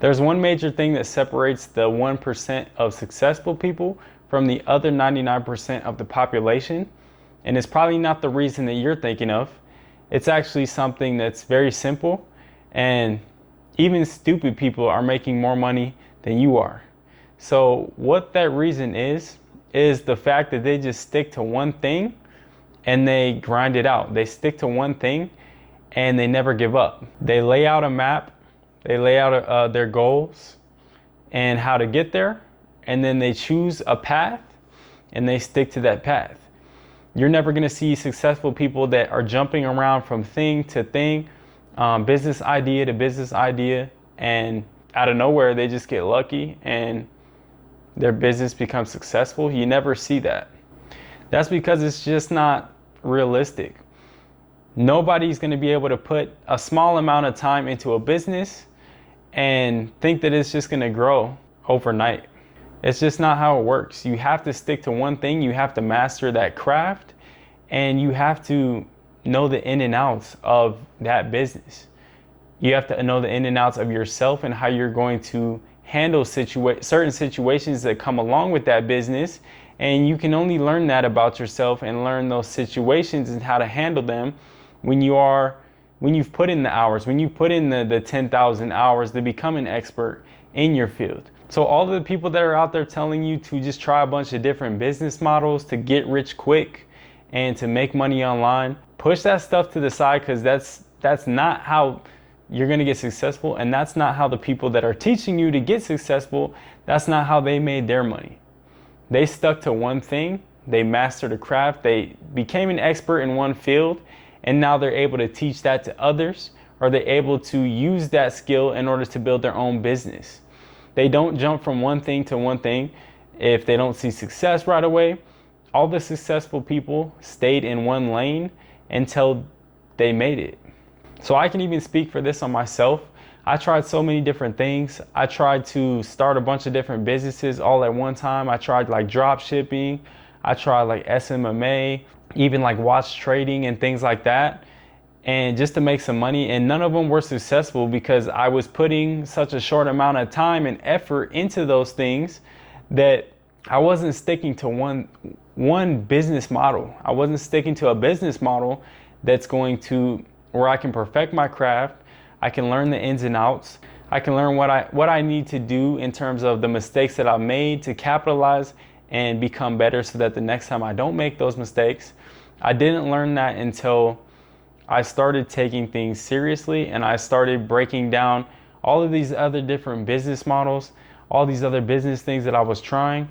There's one major thing that separates the 1% of successful people from the other 99% of the population. And it's probably not the reason that you're thinking of. It's actually something that's very simple, and even stupid people are making more money than you are. So what that reason is the fact that they just stick to one thing and they grind it out. They stick to one thing and they never give up. They lay out a map, they lay out their goals and how to get there, and then they choose a path and they stick to that path. You're never going to see successful people that are jumping around from thing to thing, business idea to business idea, and out of nowhere they just get lucky and their business becomes successful. You never see that. That's because it's just not realistic. Nobody's going to be able to put a small amount of time into a business and think that it's just going to grow overnight. It's just not how it works. You have to stick to one thing. You have to master that craft, and you have to know the in and outs of that business. You have to know the in and outs of yourself and how you're going to handle certain situations that come along with that business. And you can only learn that about yourself and learn those situations and how to handle them when you've put in the hours, when you put in the 10,000 hours to become an expert in your field. So all the people that are out there telling you to just try a bunch of different business models to get rich quick and to make money online, push that stuff to the side, because that's not how you're going to get successful, and that's not how the people that are teaching you to get successful, that's not how they made their money. They stuck to one thing, they mastered a craft, they became an expert in one field, and now they're able to teach that to others, or they're able to use that skill in order to build their own business. They don't jump from one thing to one thing if they don't see success right away. All the successful people stayed in one lane until they made it. So I can even speak for this on myself. I tried so many different things. I tried to start a bunch of different businesses all at one time. I tried like drop shipping. I tried like SMMA, even like watch trading and things like that, and just to make some money. And none of them were successful because I was putting such a short amount of time and effort into those things that I wasn't sticking to one business model. I wasn't sticking to a business model that's going to where I can perfect my craft. I can learn the ins and outs. I can learn what I need to do in terms of the mistakes that I've made to capitalize and become better so that the next time I don't make those mistakes. I didn't learn that until I started taking things seriously and I started breaking down all of these other different business models, all these other business things that I was trying.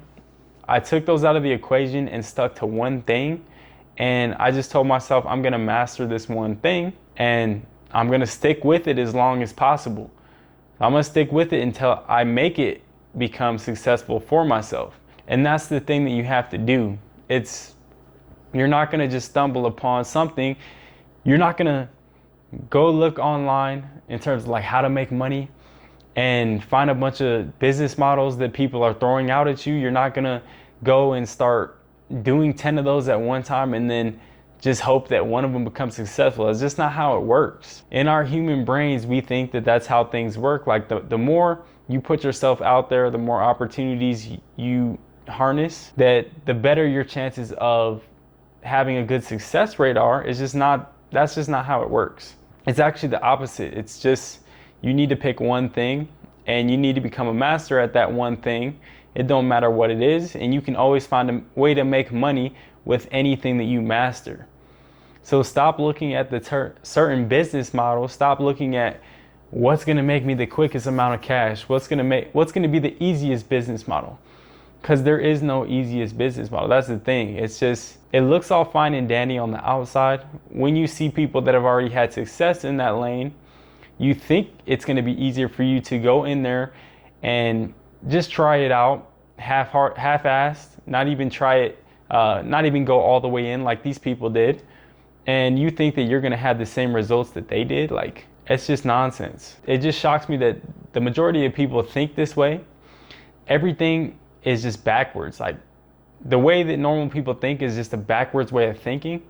I took those out of the equation and stuck to one thing. And I just told myself, I'm going to master this one thing and I'm going to stick with it as long as possible. I'm going to stick with it until I make it become successful for myself. And that's the thing that you have to do. You're not going to just stumble upon something. You're not going to go look online in terms of like how to make money and find a bunch of business models that people are throwing out at you. You're not going to go and start doing 10 of those at one time and then just hope that one of them becomes successful. It's just not how it works. In our human brains, we think that that's how things work. Like the more you put yourself out there, the more opportunities you harness, that the better your chances of having a good success rate are. That's just not how it works. It's actually the opposite. It's just, you need to pick one thing and you need to become a master at that one thing. It don't matter what it is, and you can always find a way to make money with anything that you master. So stop looking at the certain business models. Stop looking at what's going to make me the quickest amount of cash. What's going to be the easiest business model? Because there is no easiest business model. That's the thing. It's just, it looks all fine and dandy on the outside. When you see people that have already had success in that lane, you think it's going to be easier for you to go in there and just try it out, half-assed, not even try it, not even go all the way in like these people did. And you think that you're going to have the same results that they did. Like, it's just nonsense. It just shocks me that the majority of people think this way. Everything is just backwards. Like, the way that normal people think is just a backwards way of thinking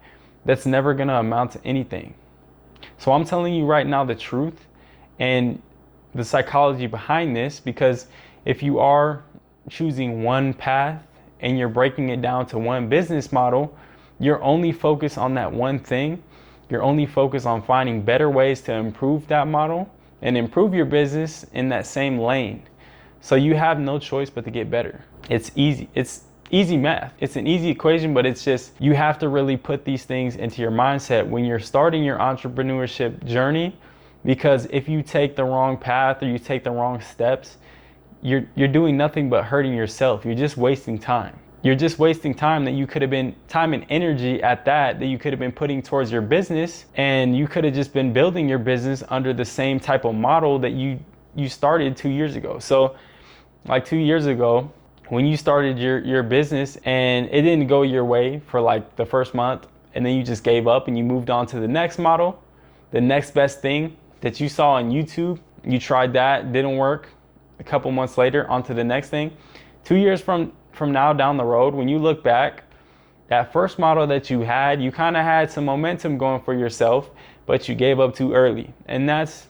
that's never going to amount to anything. So I'm telling you right now the truth, and the psychology behind this, because if you are choosing one path and you're breaking it down to one business model, you're only focused on that one thing. You're only focused on finding better ways to improve that model and improve your business in that same lane. So you have no choice but to get better. It's easy. It's easy math. It's an easy equation, but it's just, you have to really put these things into your mindset when you're starting your entrepreneurship journey, because if you take the wrong path or you take the wrong steps, you're doing nothing but hurting yourself. You're just wasting time. You're just wasting time that you could have been, time and energy at that you could have been putting towards your business, and you could have just been building your business under the same type of model that you started 2 years ago. So like 2 years ago, when you started your business and it didn't go your way for like the first month, and then you just gave up and you moved on to the next model, the next best thing that you saw on YouTube, you tried that, didn't work. A couple months later, on to the next thing. 2 years from now down the road, when you look back, that first model that you had, you kind of had some momentum going for yourself, but you gave up too early. And that's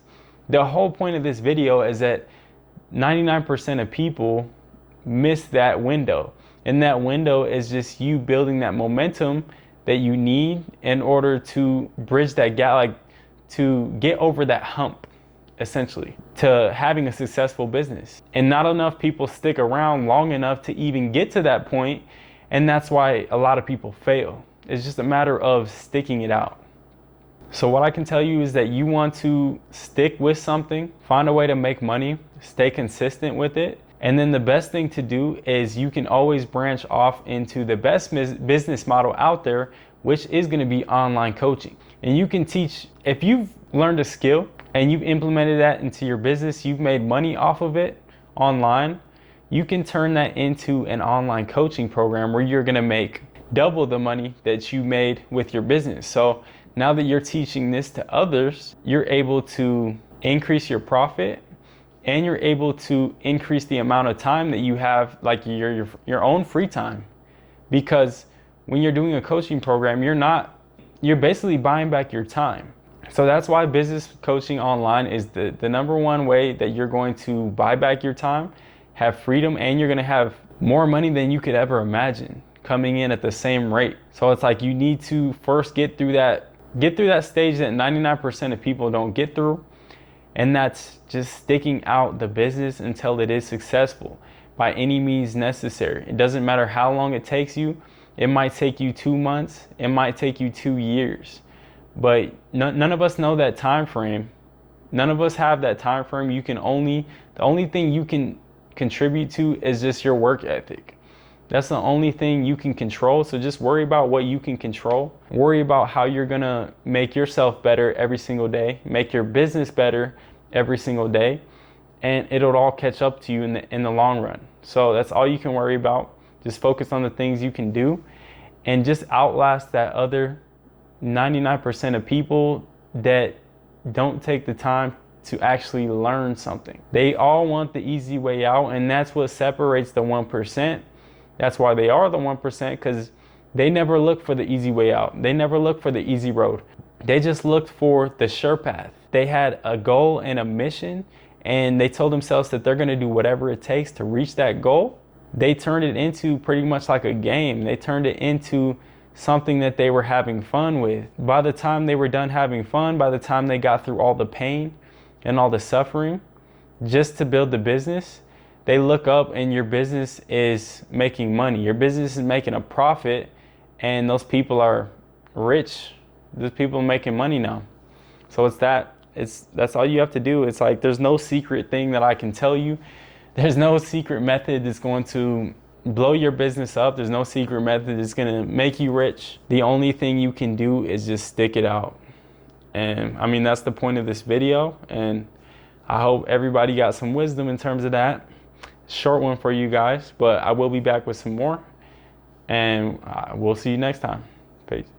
the whole point of this video, is that 99% of people miss that window. And that window is just you building that momentum that you need in order to bridge that gap, like to get over that hump, essentially, to having a successful business. And not enough people stick around long enough to even get to that point. And that's why a lot of people fail. It's just a matter of sticking it out. So what I can tell you is that you want to stick with something, find a way to make money, stay consistent with it. And then the best thing to do is you can always branch off into the best business model out there, which is going to be online coaching. And you can teach, if you've learned a skill and you've implemented that into your business, you've made money off of it online, you can turn that into an online coaching program where you're going to make double the money that you made with your business. So now that you're teaching this to others, you're able to increase your profit, and you're able to increase the amount of time that you have, like your own free time. Because when you're doing a coaching program, you're basically buying back your time. So that's why business coaching online is the number one way that you're going to buy back your time, have freedom, and you're going to have more money than you could ever imagine coming in at the same rate. So it's like you need to first get through that stage that 99% of people don't get through. And that's just sticking out the business until it is successful by any means necessary. It doesn't matter how long it takes you. It might take you 2 months. It might take you 2 years. But none of us know that time frame. None of us have that time frame. The only thing you can contribute to is just your work ethic. That's the only thing you can control. So just worry about what you can control. Worry about how you're going to make yourself better every single day, make your business better every single day, and it'll all catch up to you in the long run. So that's all you can worry about. Just focus on the things you can do and just outlast that other 99% of people that don't take the time to actually learn something. They all want the easy way out, and that's what separates the 1%. That's why they are the 1%, because they never look for the easy way out. They never look for the easy road. They just looked for the sure path. They had a goal and a mission, and they told themselves that they're going to do whatever it takes to reach that goal. They turned it into pretty much like a game. They turned it into something that they were having fun with. By the time they were done having fun, by the time they got through all the pain and all the suffering just to build the business, they look up and your business is making money. Your business is making a profit, and those people are rich. Those people are making money now. So that's all you have to do. It's like there's no secret thing that I can tell you. There's no secret method that's going to blow your business up. There's no secret method that's going to make you rich. The only thing you can do is just stick it out. And I mean, that's the point of this video. And I hope everybody got some wisdom in terms of that. Short one for you guys, but I will be back with some more, and we'll see you next time. Peace.